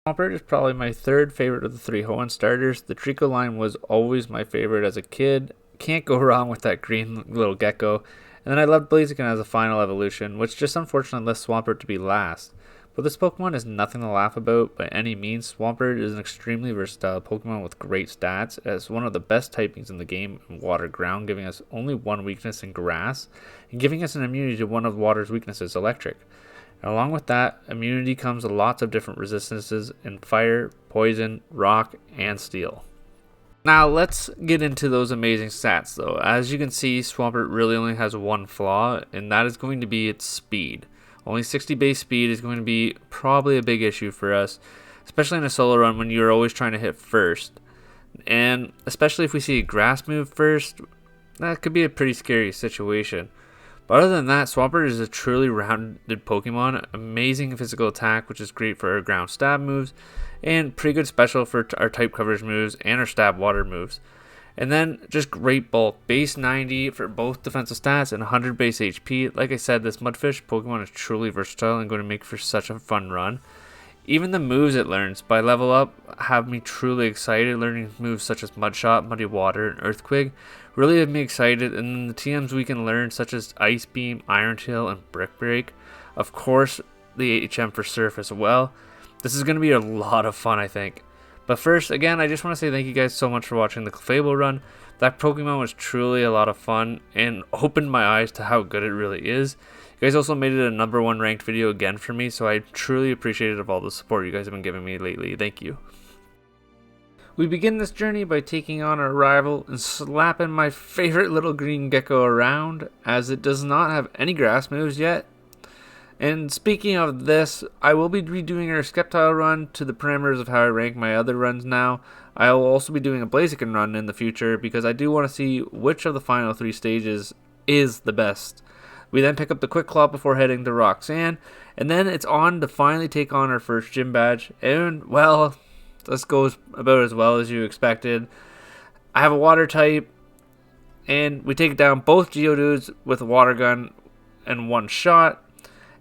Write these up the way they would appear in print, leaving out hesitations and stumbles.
Swampert is probably my third favorite of the three Hoenn starters. The Trico line was always my favorite as a kid. Can't go wrong with that green little gecko. And then I loved Blaziken as a final evolution, which just unfortunately left Swampert to be last. But this Pokemon is nothing to laugh about by any means. Swampert is an extremely versatile Pokemon with great stats, as one of the best typings in the game in Water Ground, giving us only one weakness in Grass, and giving us an immunity to one of Water's weaknesses, Electric. And along with that, immunity comes with lots of different resistances in Fire, Poison, Rock, and Steel. Now let's get into those amazing stats though. As you can see, Swampert really only has one flaw, and that is going to be its speed. Only 60 base speed is going to be probably a big issue for us, especially in a solo run when you're always trying to hit first. And especially if we see a grass move first, that could be a pretty scary situation. But other than that, Swampert is a truly rounded Pokemon, amazing physical attack, which is great for our ground stab moves, and pretty good special for our type coverage moves and our stab water moves. And then just great bulk, base 90 for both defensive stats and 100 base HP. Like I said, this Mudfish Pokemon is truly versatile and going to make for such a fun run. Even the moves it learns by level up have me truly excited. Learning moves such as Mudshot, Muddy Water, and Earthquake really have me excited. And then the TMs we can learn such as Ice Beam, Iron Tail, and Brick Break. Of course, the HM for Surf as well. This is going to be a lot of fun, I think. But first, again, I just want to say thank you guys so much for watching the Clefable run. That Pokemon was truly a lot of fun and opened my eyes to how good it really is. You guys also made it a #1 ranked video again for me, so I truly appreciated all the support you guys have been giving me lately. Thank you. We begin this journey by taking on our rival and slapping my favorite little green gecko around, as it does not have any grass moves yet. And speaking of this, I will be redoing our Sceptile run to the parameters of how I rank my other runs now. I will also be doing a Blaziken run in the future because I do want to see which of the final 3 stages is the best. We then pick up the Quick Claw before heading to Roxanne, and then it's on to finally take on our first gym badge. And, well, this goes about as well as you expected. I have a Water type, and we take down both Geodudes with a Water Gun in one shot.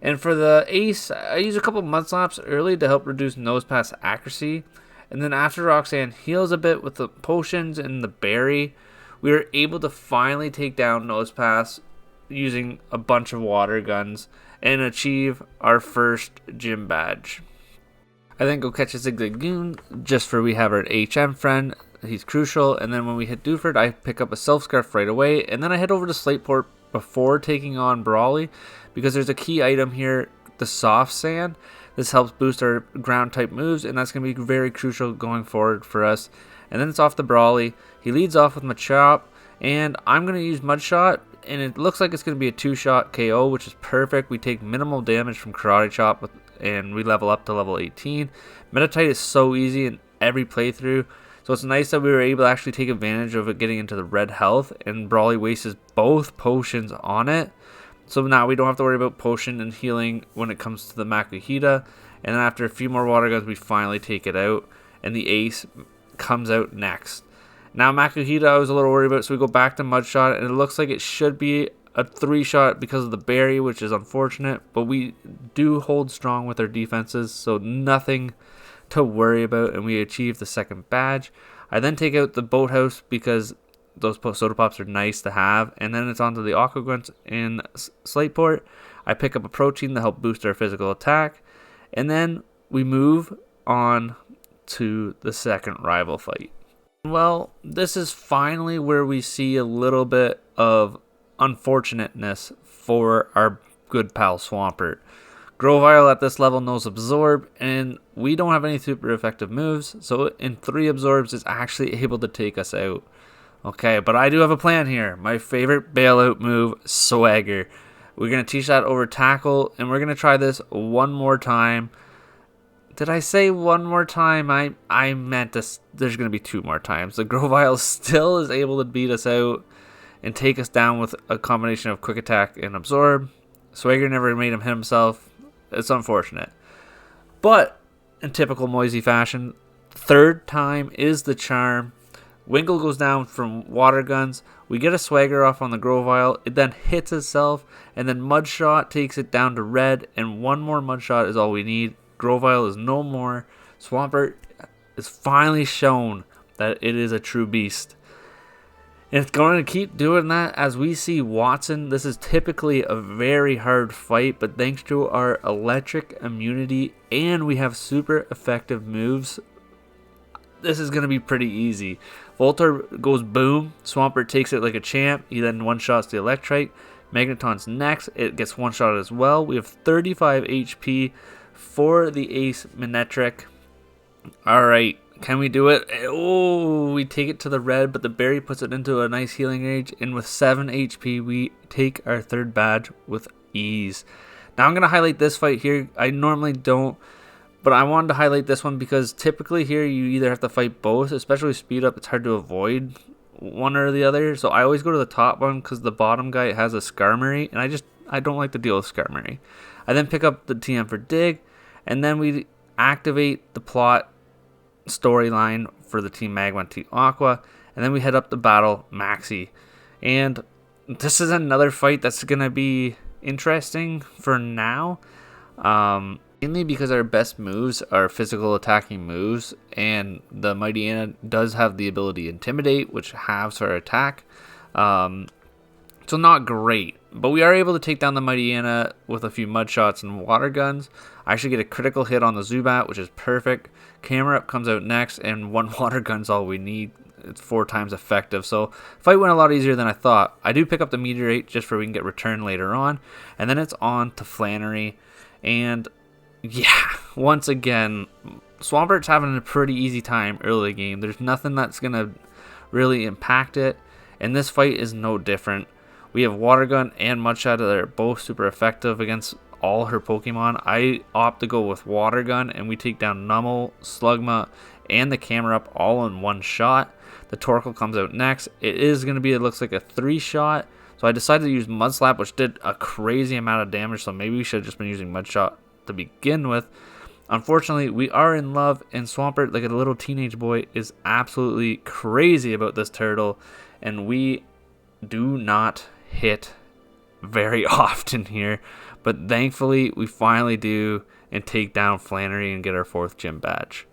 And for the Ace, I use a couple Mudslaps early to help reduce Nosepass accuracy. And then after Roxanne heals a bit with the potions and the berry, we were able to finally take down Nosepass using a bunch of water guns and achieve our first gym badge. I then go catch a Zigzagoon just for we have our HM friend. He's crucial. And then when we hit Dewford, I pick up a Self Scarf right away. And then I head over to Slateport before taking on Brawly, because there's a key item here, the Soft Sand. This helps boost our ground type moves, and that's going to be very crucial going forward for us. And then it's off to Brawly. He leads off with Machop, and I'm going to use Mudshot, and it looks like it's going to be a 2-shot KO, which is perfect. We take minimal damage from Karate Chop, and we level up to level 18. Metatite is so easy in every playthrough, so it's nice that we were able to actually take advantage of it getting into the red health, and Brawly wastes both potions on it. So now we don't have to worry about potion and healing when it comes to the Makuhita. And then after a few more water guns, we finally take it out, and the Ace comes out next. Now Makuhita I was a little worried about, so we go back to Mudshot, and it looks like it should be a 3-shot because of the berry, which is unfortunate. But we do hold strong with our defenses, so nothing to worry about, and we achieve the second badge. I then take out the Boathouse because those soda pops are nice to have, and then it's on to the Aqua Grunts in Slateport. I pick up a Protein to help boost our physical attack, and then we move on to the second rival fight. Well, this is finally where we see a little bit of unfortunateness for our good pal Swampert. Grovyle at this level knows Absorb, and we don't have any super effective moves, so in 3 absorbs is actually able to take us out. Okay, but I do have a plan here. My favorite bailout move, Swagger. We're going to teach that over Tackle, and we're going to try this one more time. Did I say one more time? I meant this. There's going to be 2 more times. The Grovyle still is able to beat us out and take us down with a combination of Quick Attack and Absorb. Swagger never made him hit himself. It's unfortunate. But in typical Moisey fashion, 3rd time is the charm. Winkle goes down from water guns. We get a Swagger off on the Grovyle. It then hits itself, and then Mudshot takes it down to red, and one more Mudshot is all we need. Grovyle is no more. Swampert is finally shown that it is a true beast. And it's going to keep doing that as we see Watson. This is typically a very hard fight, but thanks to our electric immunity and we have super effective moves, this is going to be pretty easy. Voltorb goes boom. Swampert takes it like a champ. He then one-shots the Electrike. Magneton's next. It gets one-shot as well. We have 35 HP for the Ace Manectric. Alright, can we do it? Oh, we take it to the red, but the berry puts it into a nice healing range. And with 7 HP, we take our third badge with ease. Now I'm going to highlight this fight here. I normally don't, but I wanted to highlight this one because typically here you either have to fight both, especially speed up. It's hard to avoid one or the other. So I always go to the top one because the bottom guy has a Skarmory, and I don't like to deal with Skarmory. I then pick up the TM for Dig, and then we activate the plot storyline for the Team Magma and Team Aqua, and then we head up to battle Maxie. And this is another fight that's going to be interesting for now. Mainly because our best moves are physical attacking moves, and the Mighty Anna does have the ability Intimidate, which halves her attack. So not great, but we are able to take down the Mighty Anna with a few mud shots and water guns. I actually get a critical hit on the Zubat, which is perfect. Camera Up comes out next, and one water gun's all we need. It's 4 times effective, so fight went a lot easier than I thought. I do pick up the Meteorite just for we can get return later on, and then it's on to Flannery. And yeah, once again, Swampert's having a pretty easy time early game. There's nothing that's going to really impact it, and this fight is no different. We have Water Gun and Mudshot that are both super effective against all her Pokemon. I opt to go with Water Gun, and we take down Numel, Slugma, and the Camera Up all in one shot. The Torkoal comes out next. It is going to be, it looks like a 3-shot. So I decided to use Mud Slap, which did a crazy amount of damage, so maybe we should have just been using Mudshot to begin with. Unfortunately, we are in love, and Swampert, like a little teenage boy, is absolutely crazy about this turtle, and we do not hit very often here, but thankfully we finally do and take down Flannery and get our 4th gym badge.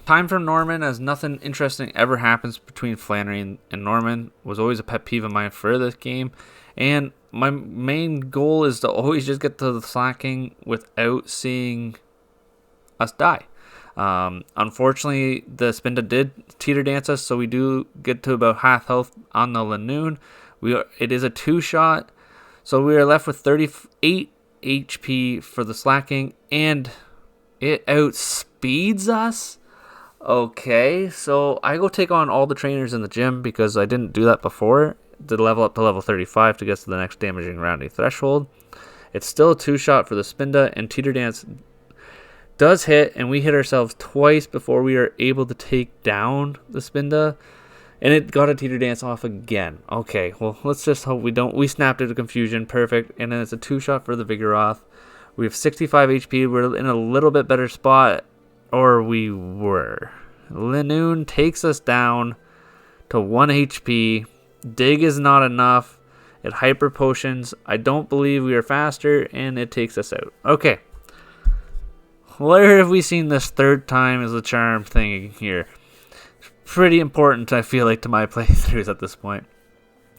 Time for Norman, as nothing interesting ever happens between Flannery and Norman. Was always a pet peeve of mine for this game, and my main goal is to always just get to the slacking without seeing us die. Unfortunately, the Spinda did teeter dance us, so we do get to about half health on the Lanoon. It is a 2-shot, so we are left with 38 HP for the slacking, and it outspeeds us. Okay, so I go take on all the trainers in the gym because I didn't do that before. To level up to level 35 to get to the next damaging rounding threshold. It's still a 2-shot for the Spinda, and Teeter Dance does hit, and we hit ourselves twice before we are able to take down the Spinda, and it got a Teeter Dance off again. Okay, well, let's just hope we don't. We snapped into confusion, perfect, and then it's a 2-shot for the Vigoroth. We have 65 HP. We're in a little bit better spot, or we were. Lanoon takes us down to 1 HP. Dig is not enough. It hyper potions. I don't believe we are faster, and it takes us out. Okay. Where have we seen this 3rd time as a charm thing here? It's pretty important, I feel like, to my playthroughs at this point.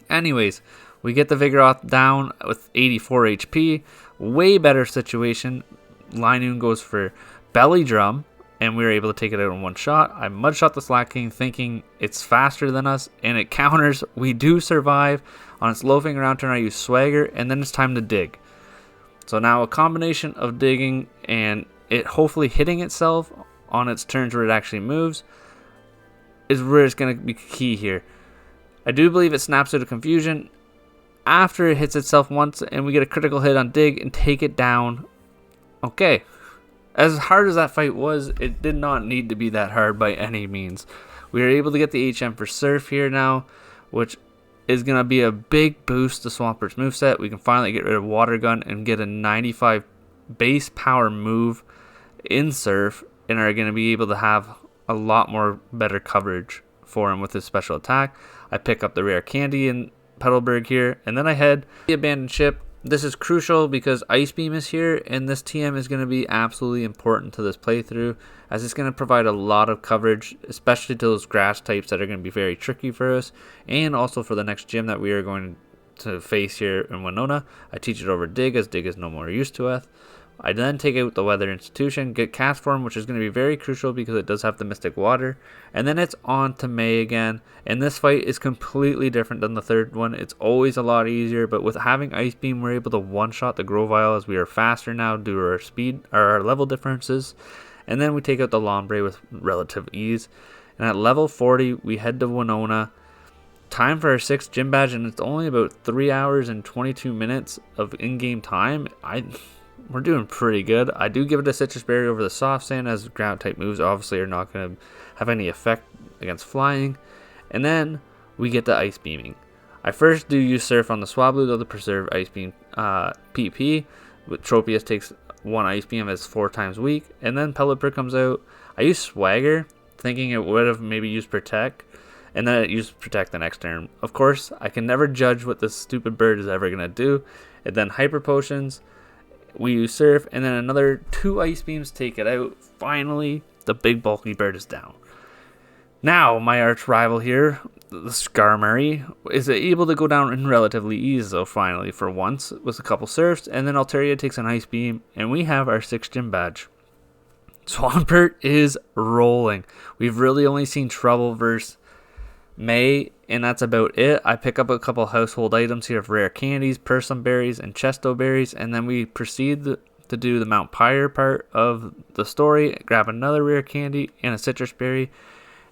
Anyways, we get the Vigoroth down with 84 HP. Way better situation. Linoon goes for Belly Drum, and we were able to take it out in 1 shot. I Mudshot the Slacking, thinking it's faster than us, and it counters. We do survive. On its loafing around turn, I use Swagger, and then it's time to dig. So now a combination of digging and it hopefully hitting itself on its turns where it actually moves is where it's going to be key here. I do believe it snaps out of confusion after it hits itself once, and we get a critical hit on dig and take it down. Okay. As hard as that fight was, it did not need to be that hard by any means. We are able to get the HM for Surf here now, which is going to be a big boost to Swampert's moveset. We can finally get rid of Water Gun and get a 95 base power move in Surf, and are going to be able to have a lot more better coverage for him with his special attack. I pick up the rare candy in Petalburg here, and then I head to the abandoned ship This is crucial because Ice Beam is here, and this TM is going to be absolutely important to this playthrough, as it's going to provide a lot of coverage, especially to those grass types that are going to be very tricky for us, and also for the next gym that we are going to face here in Winona. I teach it over Dig, as Dig is no more used to it. I then take out the Weather Institution, get Cast Form, which is going to be very crucial because it does have the Mystic Water. And then it's on to May again. And this fight is completely different than the third one. It's always a lot easier, but with having Ice Beam, we're able to one-shot the Grovyle as we are faster now due to our speed, or our level differences. And then we take out the Lombre with relative ease. And at level 40, we head to Winona. Time for our 6th gym badge, and it's only about 3 hours and 22 minutes of in-game time. We're doing pretty good. I do give it a Citrus Berry over the Soft Sand, as ground type moves obviously are not going to have any effect against flying. And then we get the Ice Beaming. I first do use Surf on the Swablu though to preserve Ice Beam PP. With Tropius takes 1 Ice Beam as 4 times weak. And then Pelipper comes out. I use Swagger, thinking it would have maybe used Protect. And then it used Protect the next turn. Of course, I can never judge what this stupid bird is ever going to do. And then Hyper Potions. We use Surf, and then another 2 Ice Beams take it out. Finally, the big bulky bird is down. Now, my arch rival here, the Skarmory, is able to go down in relatively ease, though, finally, for once, with a couple Surfs, and then Altaria takes an Ice Beam, and we have our 6th gym badge. Swampert is rolling. We've really only seen trouble versus May, and that's about it. I pick up a couple household items here of rare candies, Persim berries, and Chesto berries, and then we proceed to do the Mount Pyre part of the story, grab another rare candy and a citrus berry,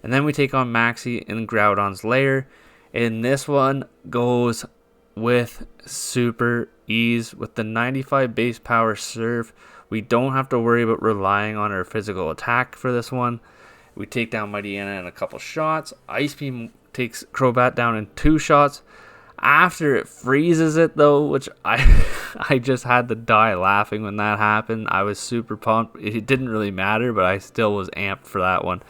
and then we take on Maxie in Groudon's lair, and this one goes with super ease. With the 95 base power Surf, we don't have to worry about relying on our physical attack for this one. We take down Mighty Anna in a couple shots. Ice Beam takes Crobat down in 2 shots. After it freezes it though, which I just had to die laughing when that happened. I was super pumped. It didn't really matter, but I still was amped for that one.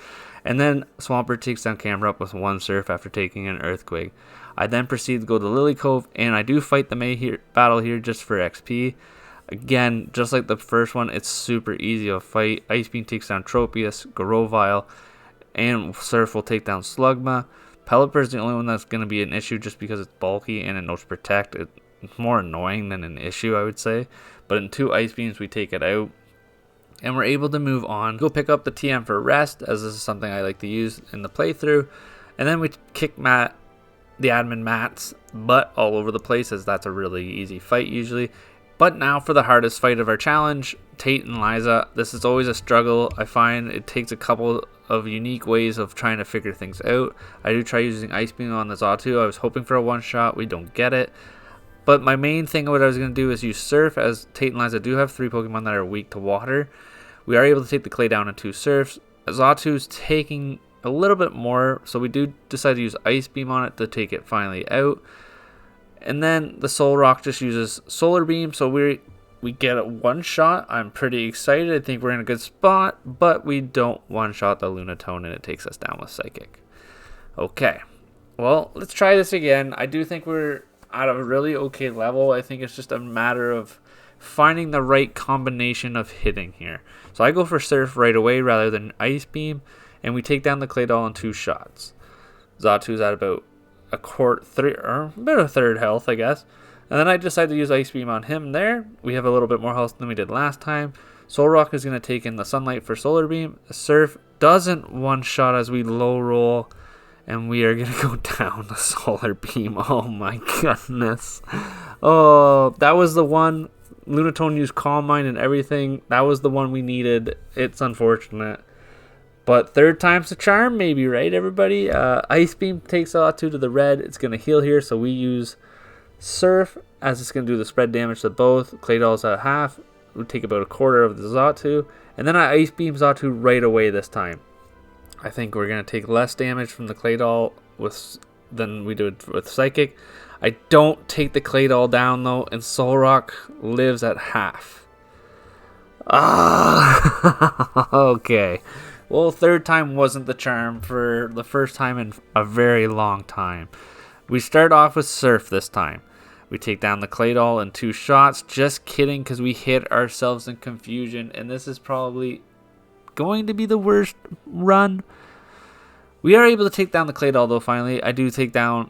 And then Swampert takes down Camerupt with 1 Surf after taking an Earthquake. I then proceed to go to Lily Cove, and I do fight the May battle here just for XP. Again, just like the first one, it's super easy to fight. Ice Beam takes down Tropius, Grovyle, and Surf will take down Slugma. Pelipper is the only one that's going to be an issue just because it's bulky and it knows Protect. It's more annoying than an issue, I would say. But in 2 Ice Beams, we take it out. And we're able to move on. Go pick up the TM for rest, as this is something I like to use in the playthrough. And then we kick the admin Matt's butt all over the place, as that's a really easy fight usually. But now for the hardest fight of our challenge, Tate and Liza. This is always a struggle. I find it takes a couple of unique ways of trying to figure things out. I do try using Ice Beam on the Xatu. I was hoping for a one-shot. We don't get it. But my main thing what I was going to do is use Surf, as Tate and Liza do have 3 Pokemon that are weak to water. We are able to take the Clay down in 2 Surfs. Xatu's taking a little bit more, so we do decide to use Ice Beam on it to take it finally out. And then the Solrock just uses Solar Beam, so we get a one-shot. I'm pretty excited. I think we're in a good spot, but we don't one-shot the Lunatone, and it takes us down with Psychic. Okay, well, let's try this again. I do think we're at a really okay level. I think it's just a matter of finding the right combination of hitting here. So I go for Surf right away rather than Ice Beam, and we take down the Claydol in 2 shots. Xatu's at about about a third health, I guess. And then I decide to use Ice Beam on him there. We have a little bit more health than we did last time. Solrock is going to take in the Sunlight for Solar Beam. Surf doesn't one-shot as we low roll, and we are going to go down the Solar Beam. Oh my goodness. Oh, that was the one. Lunatone used Calm Mind and everything. That was the one we needed. It's unfortunate. But 3rd time's the charm, maybe, right, everybody? Ice Beam takes Xatu to the red. It's going to heal here, so we use Surf, as it's going to do the spread damage to both. Claydol's at half. We take about a quarter of the Xatu. And then I Ice Beam Xatu right away this time. I think we're going to take less damage from the Claydol than we did with Psychic. I don't take the Claydol down, though, and Solrock lives at half. Okay. Well, 3rd time wasn't the charm for the first time in a very long time. We start off with Surf this time. We take down the Claydol in 2 shots. Just kidding, because we hit ourselves in confusion, and this is probably going to be the worst run. We are able to take down the Claydol, though, finally. I do take down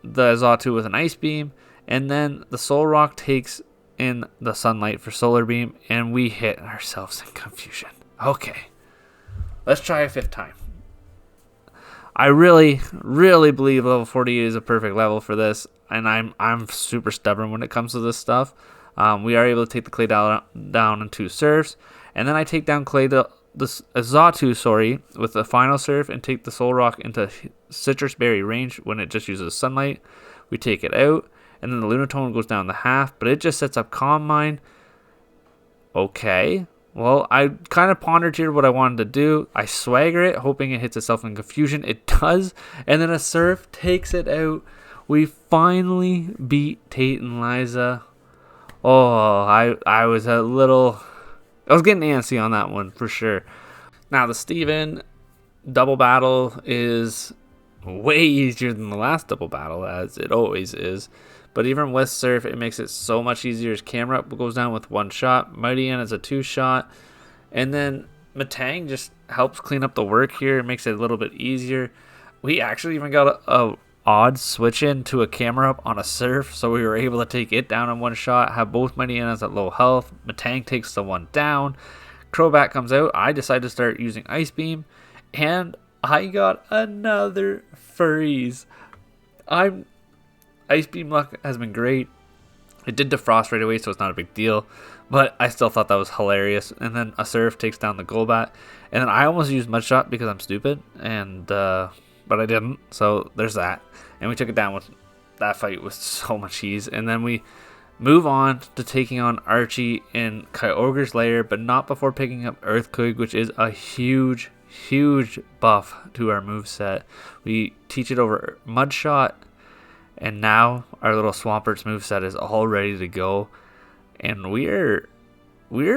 the Xatu with an Ice Beam, and then the Solrock takes in the Sunlight for Solar Beam, and we hit ourselves in confusion. Okay, let's try a 5th time. I really, really believe level 48 is a perfect level for this, and I'm super stubborn when it comes to this stuff. We are able to take the Claydol down in 2 surfs, and then I take down the Xatu, with the final surf and take the Solrock into Citrus Berry range when it just uses Sunlight. We take it out, and then the Lunatone goes down to half, but it just sets up Calm Mind. Okay. Well, I kind of pondered here what I wanted to do. I swagger it, hoping it hits itself in confusion. It does. And then a surf takes it out. We finally beat Tate and Liza. Oh, I was I was getting antsy on that one for sure. Now, the Steven double battle is way easier than the last double battle, as it always is. But even with Surf, it makes it so much easier. His camera up goes down with 1 shot. Mighty N is a 2 shot. And then Matang just helps clean up the work here. It makes it a little bit easier. We actually even got a odd switch in to a camera up on a Surf. So we were able to take it down in 1 shot. Have both Mighty N's at low health. Matang takes the 1 down. Crobat comes out. I decide to start using Ice Beam. And I got another freeze. Ice Beam luck has been great. It did defrost right away, so it's not a big deal. But I still thought that was hilarious. And then a Surf takes down the Golbat. And then I almost used Mudshot because I'm stupid. But I didn't. So there's that. And we took it down with that fight with so much ease. And then we move on to taking on Archie in Kyogre's lair. But not before picking up Earthquake, which is a huge buff to our moveset. We teach it over Mudshot. And now our little Swampert's moveset is all ready to go. And we're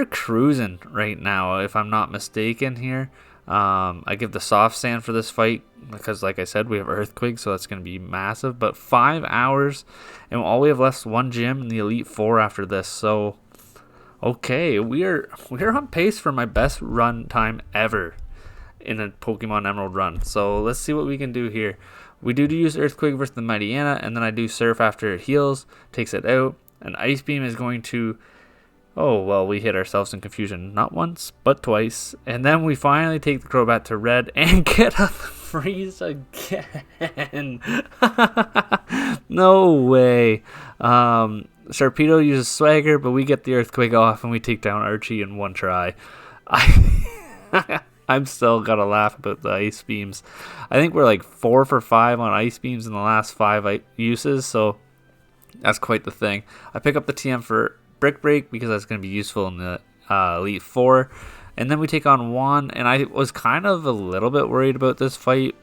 cruising right now, if I'm not mistaken here. I give the Soft Sand for this fight because, like I said, we have Earthquake, so that's going to be massive. But 5 hours, and all we have left is 1 gym in the Elite Four after this. So, okay, we're on pace for my best run time ever in a Pokemon Emerald run. So let's see what we can do here. We do use Earthquake versus the Mighty Anna, and then I do Surf after it heals, takes it out. And Ice Beam is going to... Oh, well, we hit ourselves in confusion. Not once, but twice. And then we finally take the Crobat to red and get a freeze again. No way. Sharpedo uses Swagger, but we get the Earthquake off and we take down Archie in 1 try. I'm still gonna laugh about the Ice Beams. I think we're like 4 for 5 on Ice Beams in the last 5 uses, so that's quite the thing. I pick up the TM for Brick Break because that's going to be useful in the Elite Four. And then we take on Juan, and I was kind of a little bit worried about this fight,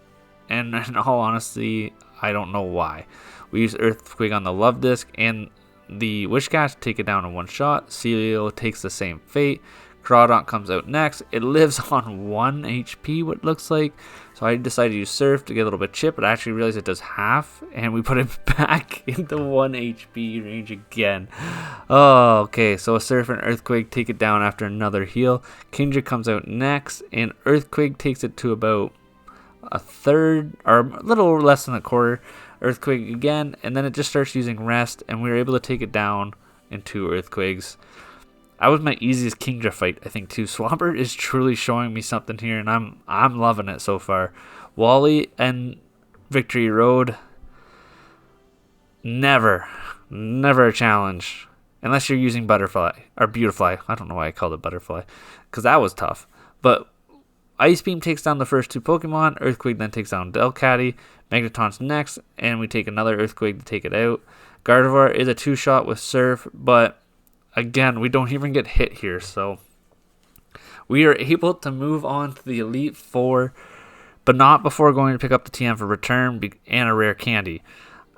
and in all honesty, I don't know why. We use Earthquake on the Love Disc and the Wishcash to take it down in 1 shot. Celio takes the same fate. Crawdont comes out next. It lives on 1 HP, what it looks like. So I decided to use Surf to get a little bit chip, but I actually realized it does half, and we put it back into 1 HP range again. Oh, okay. So a Surf and Earthquake take it down after another heal. Kingdra comes out next, and Earthquake takes it to about a third, or a little less than a quarter. Earthquake again, and then it just starts using Rest, and we were able to take it down in 2 Earthquakes. That was my easiest Kingdra fight, I think, too. Swampert is truly showing me something here, and I'm loving it so far. Wally and Victory Road, never a challenge. Unless you're using Butterfly, or Beautifly. I don't know why I called it Butterfly, because that was tough. But Ice Beam takes down the first 2 Pokemon. Earthquake then takes down Delcatty. Magneton's next, and we take another Earthquake to take it out. Gardevoir is a 2-shot with Surf, but again, we don't even get hit here, so we are able to move on to the Elite Four, but not before going to pick up the TM for return and a rare candy.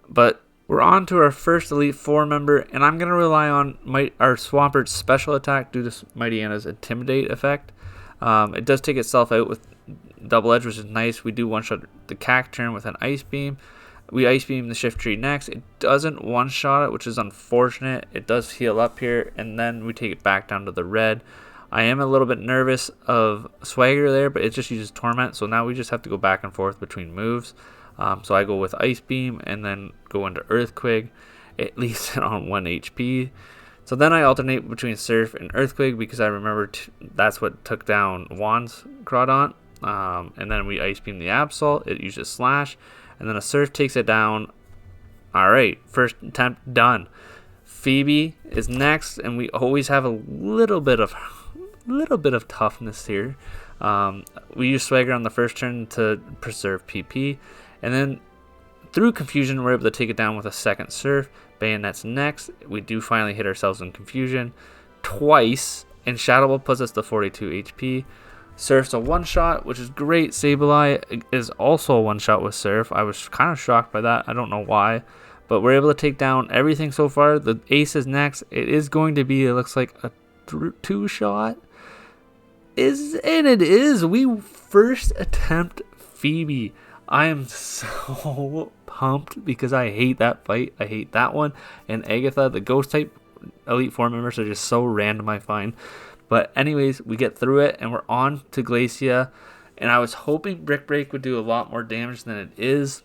But we're on to our first Elite Four member, and I'm going to rely on our Swampert's special attack due to Mighty Anna's Intimidate effect. It does take itself out with Double Edge, which is nice. We do 1-shot the Cacturn with an Ice Beam. We Ice Beam the Shiftry next. It doesn't one-shot it, which is unfortunate. It does heal up here, and then we take it back down to the red. I am a little bit nervous of Swagger there, but it just uses Torment, so now we just have to go back and forth between moves. So I go with Ice Beam and then go into Earthquake. It leaves it on 1 HP. So then I alternate between Surf and Earthquake because I remember that's what took down Juan's Crawdaunt. And then we Ice Beam the Absol. It uses Slash. And then a Surf takes it down. Alright, first attempt done. Phoebe is next, and we always have a little bit of toughness here. We use Swagger on the first turn to preserve PP. And then through confusion, we're able to take it down with a second Surf. Bayonet's next. We do finally hit ourselves in confusion twice, and Shadow Ball puts us to 42 HP. Surf's a one-shot, which is great. Sableye is also a one-shot with Surf. I was kind of shocked by that. I don't know why. But we're able to take down everything so far. The Ace is next. It is going to be, it looks like, a two-shot. And it is. We first attempt Phoebe. I am so pumped because I hate that fight. I hate that one. And Agatha, the Ghost-type Elite Four members are just so random, I find. But anyways, we get through it, and we're on to Glacia. And I was hoping Brick Break would do a lot more damage than it is.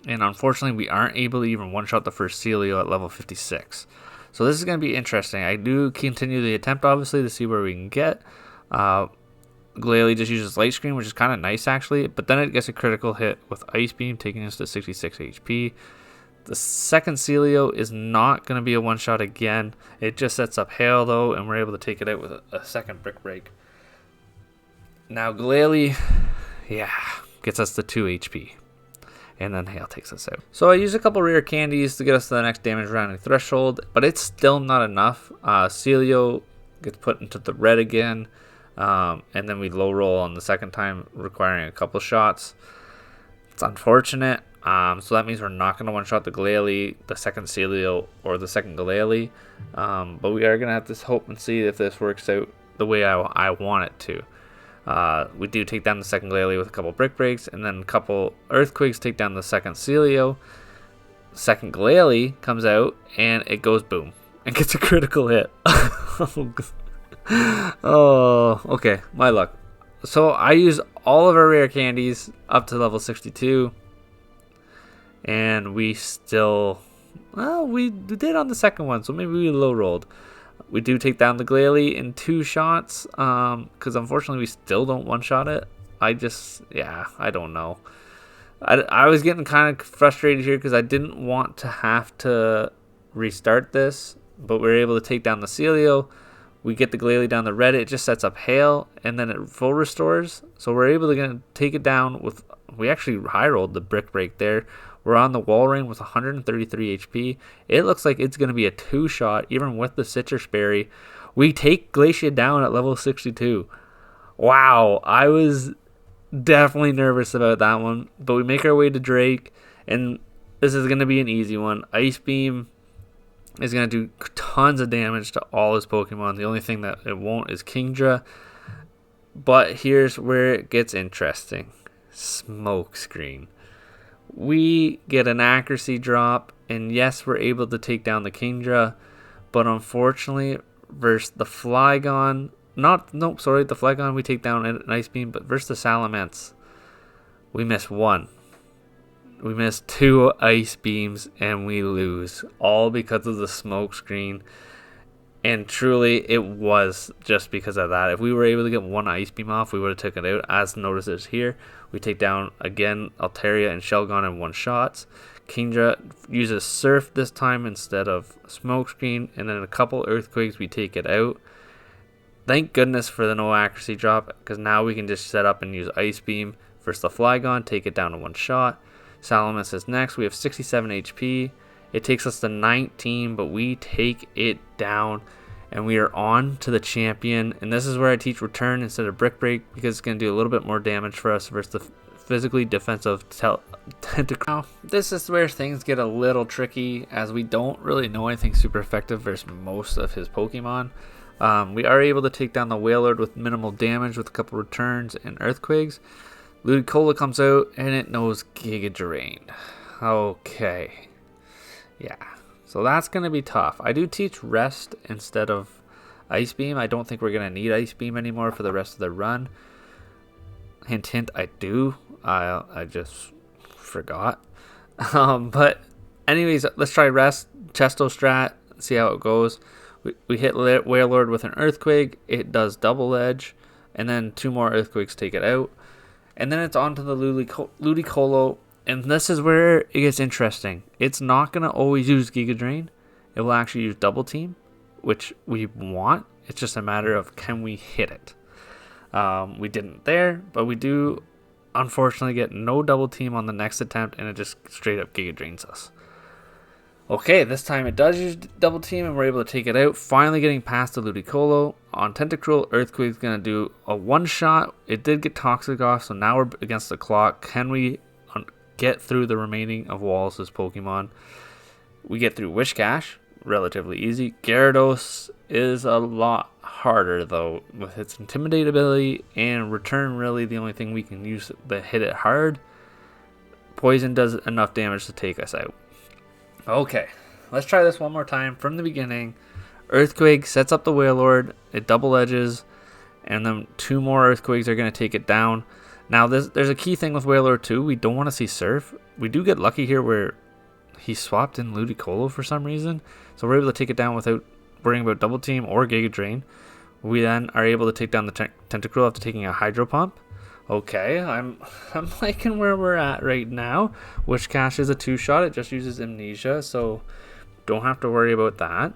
And unfortunately, we aren't able to even one-shot the first Celio at level 56. So this is going to be interesting. I do continue the attempt, obviously, to see where we can get. Glalie just uses Light Screen, which is kind of nice, actually. But then it gets a critical hit with Ice Beam, taking us to 66 HP. The second Celio is not going to be a one-shot again. It just sets up Hail, though, and we're able to take it out with a second Brick Break. Now, Glalie, gets us to 2 HP. And then Hail takes us out. So I use a couple rare candies to get us to the next damage rounding threshold, but it's still not enough. Celio gets put into the red again, and then we low roll on the second time, requiring a couple shots. It's unfortunate. So that means we're not going to one-shot the Glalie, the second Celio, or the second Glalie. But we are going to have to hope and see if this works out the way I want it to. We do take down the second Glalie with a couple Brick Breaks, and then a couple Earthquakes take down the second Celio. Second Glalie comes out, and it goes boom, and gets a critical hit. Oh, okay, my luck. So I use all of our rare candies up to level 62. And we still, we did on the second one, so maybe we low rolled. We do take down the Glalie in 2 shots, because unfortunately we still don't one-shot it. I don't know. I was getting kind of frustrated here because I didn't want to have to restart this, but we were able to take down the Celio. We get the Glalie down the red, it just sets up Hail, and then it full restores. So we're able to take it down with, we actually high rolled the Brick Break there. We're on the Wall Ring with 133 HP. It looks like it's going to be a 2-shot, even with the Citrus Berry. We take Glacia down at level 62. Wow, I was definitely nervous about that one. But we make our way to Drake, and this is going to be an easy one. Ice Beam is going to do tons of damage to all his Pokemon. The only thing that it won't is Kingdra. But here's where it gets interesting. Smoke Screen. We get an accuracy drop, and yes, we're able to take down the Kingdra, but unfortunately, versus the Flygon, the Flygon we take down an Ice Beam, but versus the Salamence, we miss 1. We miss 2 Ice Beams, and we lose, all because of the Smoke Screen. And truly, it was just because of that. If we were able to get 1 Ice Beam off, we would have taken it out. As notices here, we take down, again, Altaria and Shelgon in 1 shots. Kingdra uses Surf this time instead of Smoke Screen. And then a couple Earthquakes, we take it out. Thank goodness for the no accuracy drop, because now we can just set up and use Ice Beam versus the Flygon, take it down to 1 shot. Salamence is next. We have 67 HP. It takes us to 19, but we take it down, and we are on to the champion. And this is where I teach Return instead of Brick Break, because it's going to do a little bit more damage for us versus the physically defensive Tentacruel. This is where things get a little tricky, as we don't really know anything super effective versus most of his Pokemon. We are able to take down the Wailord with minimal damage with a couple Returns and Earthquakes. Ludicolo comes out, and it knows Giga Drain. Okay. Yeah. So that's going to be tough. I do teach rest instead of Ice Beam. I don't think we're going to need Ice Beam anymore for the rest of the run. Hint, hint, I do. I just forgot. But anyways, let's try rest. Chesto strat. See how it goes. We hit Wailord with an Earthquake. It does double edge. And then 2 more Earthquakes take it out. And then it's on to the Ludicolo. And this is where it gets interesting. It's not going to always use Giga Drain. It will actually use Double Team, which we want. It's just a matter of can we hit it. We didn't there, but we do unfortunately get no Double Team on the next attempt, and it just straight up Giga Drains us. Okay, this time it does use Double Team, and we're able to take it out. Finally getting past the Ludicolo. On Tentacruel, Earthquake's going to do a one-shot. It did get Toxic off, so now we're against the clock. Can we get through the remaining of Wallace's Pokemon? We get through Wishcash, relatively easy. Gyarados is a lot harder, though, with its Intimidate ability and Return really the only thing we can use to hit it hard. Poison does enough damage to take us out. Okay, let's try this one more time from the beginning. Earthquake sets up the Wailord, it double edges, and then 2 more Earthquakes are going to take it down. Now, there's a key thing with Wailord too. We don't want to see Surf. We do get lucky here where he swapped in Ludicolo for some reason, so we're able to take it down without worrying about Double Team or Giga Drain. We then are able to take down the Tentacruel after taking a Hydro Pump. Okay, I'm liking where we're at right now. Wishcash is a 2-shot. It just uses Amnesia, so don't have to worry about that.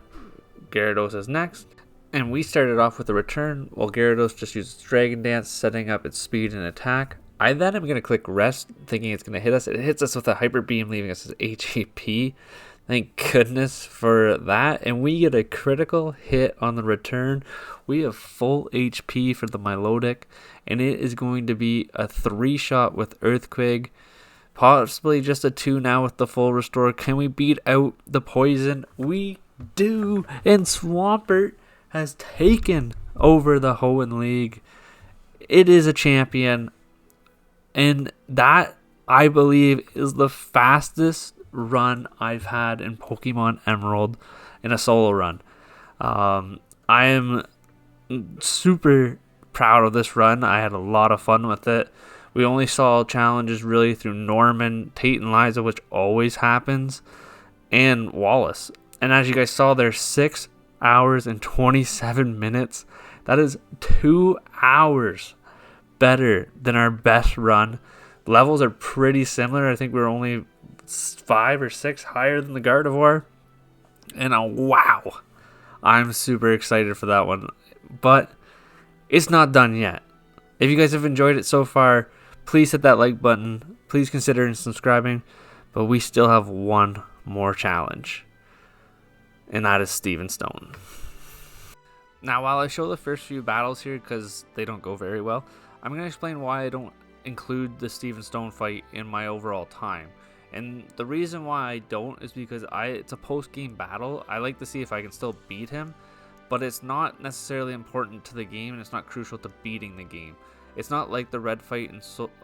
Gyarados is next. And we started off with a return, while Gyarados just uses Dragon Dance, setting up its speed and attack. I then am going to click Rest, thinking it's going to hit us. It hits us with a Hyper Beam, leaving us as HAP. Thank goodness for that. And we get a critical hit on the return. We have full HP for the Milotic, and it is going to be a 3-shot with Earthquake. Possibly just a 2 now with the full restore. Can we beat out the poison? We do. And Swampert has taken over the Hoenn League. It is a champion. And that, I believe, is the fastest run I've had in Pokemon Emerald in a solo run. I am super proud of this run. I had a lot of fun with it. We only saw challenges really through Norman, Tate and Liza, which always happens, and Wallace. And as you guys saw, there's 6 hours and 27 minutes. That is 2 hours better than our best run. Levels are pretty similar. I think we're only 5 or 6 higher than the Gardevoir. And wow, I'm super excited for that one. But it's not done yet. If you guys have enjoyed it so far, please hit that like button. Please consider subscribing. But we still have one more challenge, and that is Steven Stone. Now, while I show the first few battles here because they don't go very well, I'm going to explain why I don't include the Steven Stone fight in my overall time. And the reason why I don't is because it's a post-game battle. I like to see if I can still beat him, but it's not necessarily important to the game, and it's not crucial to beating the game. It's not like the Red fight in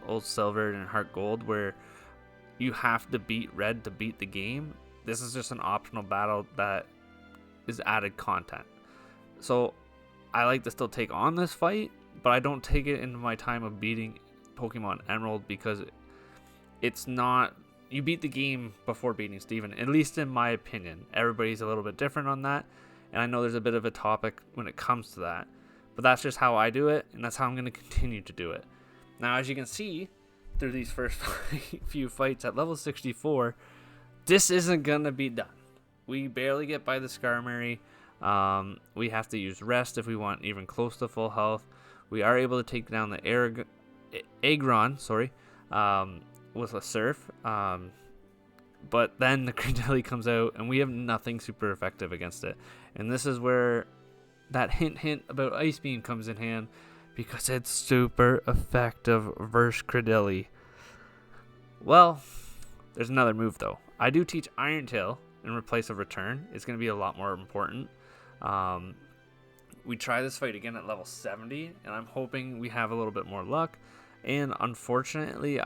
Old Silver and Heart Gold where you have to beat Red to beat the game. This is just an optional battle that is added content. So I like to still take on this fight, but I don't take it into my time of beating Pokemon Emerald because it's not... You beat the game before beating Steven, at least in my opinion. Everybody's a little bit different on that, and I know there's a bit of a topic when it comes to that. But that's just how I do it, and that's how I'm going to continue to do it. Now, as you can see, through these first few fights at level 64, this isn't going to be done. We barely get by the Skarmory. We have to use Rest if we want even close to full health. We are able to take down the Aggron, with a Surf. But then the Credilli comes out, and we have nothing super effective against it. And this is where that hint about Ice Beam comes in hand, because it's super effective versus Credilli. Well, there's another move though. I do teach Iron Tail in replace of Return. It's going to be a lot more important. We try this fight again at level 70, and I'm hoping we have a little bit more luck. And unfortunately,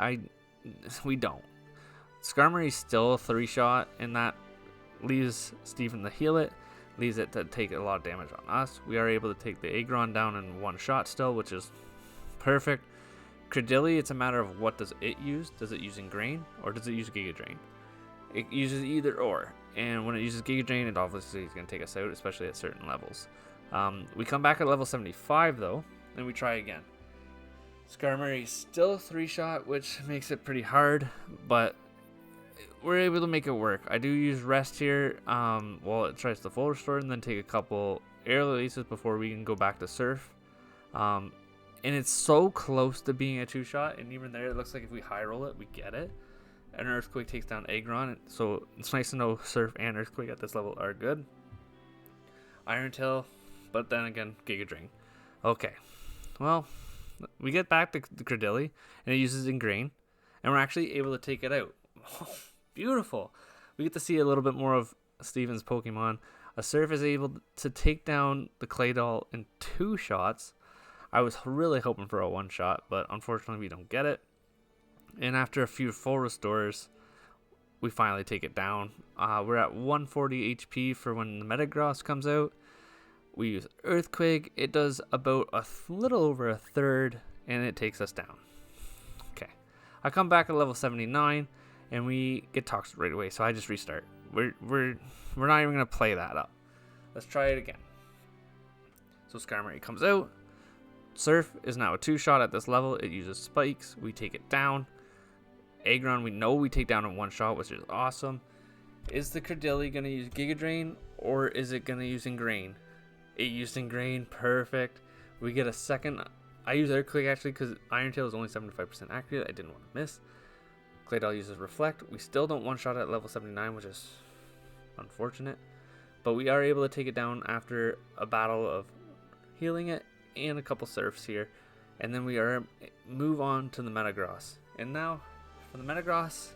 we don't. Skarmory's still a 3-shot, and that leaves Steven to heal it, leaves it to take a lot of damage on us. We are able to take the Aggron down in 1 shot still, which is perfect. Credilli, it's a matter of what does it use. Does it use Ingrain, or does it use Giga Drain? It uses either or, and when it uses Giga Drain, it obviously is going to take us out, especially at certain levels. We come back at level 75 though, and we try again. Skarmory still 3-shot, which makes it pretty hard, but we're able to make it work. I do use rest here while it tries to full restore, and then take a couple air releases before we can go back to surf. And it's so close to being a 2-shot, and even there it looks like if we high roll it, we get it. An Earthquake takes down Aggron, so it's nice to know Surf and Earthquake at this level are good. Iron Tail, but then again, Giga Drain. Okay, well, we get back to the Credilli, and it uses Ingrain, and we're actually able to take it out. Beautiful. We get to see a little bit more of Steven's Pokemon. A Surf is able to take down the Claydol in 2 shots. I was really hoping for a 1-shot, but unfortunately we don't get it. And after a few full restores, we finally take it down. We're at 140 HP for when the Metagross comes out. We use Earthquake. It does about a little over a third, and it takes us down. Okay. I come back at level 79, and we get Toxic right away, so I just restart. We're not even going to play that up. Let's try it again. So Skarmory comes out. Surf is now a 2-shot at this level. It uses Spikes. We take it down. Aggron, we know we take down in 1 shot, which is awesome. Is the Credilli going to use Giga Drain, or is it going to use Ingrain? It used Ingrain, perfect. We get a second. I use Earthquake actually because Iron Tail is only 75% accurate. I didn't want to miss. Claydol uses Reflect. We still don't 1-shot at level 79, which is unfortunate. But we are able to take it down after a battle of healing it and a couple surfs here. And then we are move on to the Metagross. And now, for the Metagross,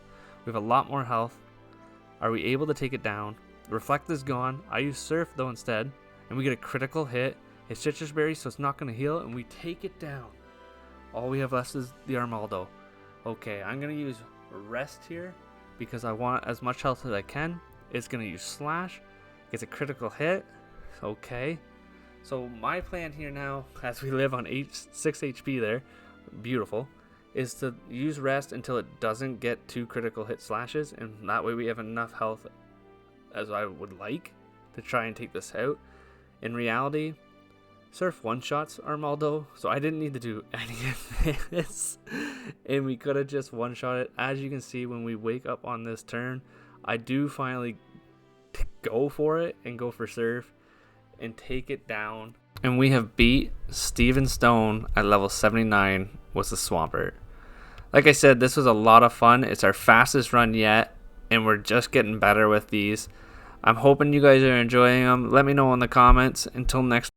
we have a lot more health. Are we able to take it down? Reflect is gone. I use Surf though instead, and we get a critical hit. It's Citrus Berry, so it's not going to heal, and we take it down. All we have left is the Armaldo. Okay, I'm going to use Rest here because I want as much health as I can. It's going to use Slash. Gets a critical hit. Okay. So my plan here now, as we live on 6 HP there, beautiful, is to use Rest until it doesn't get 2 critical hit slashes, and that way we have enough health as I would like to try and take this out. In reality, Surf 1-shots Armaldo, so I didn't need to do any of this, and we could have just 1-shot it. As you can see, when we wake up on this turn, I do finally go for it and go for Surf and take it down. And we have beat Steven Stone at level 79 with the Swampert. Like I said, this was a lot of fun. It's our fastest run yet, and we're just getting better with these. I'm hoping you guys are enjoying them. Let me know in the comments. Until next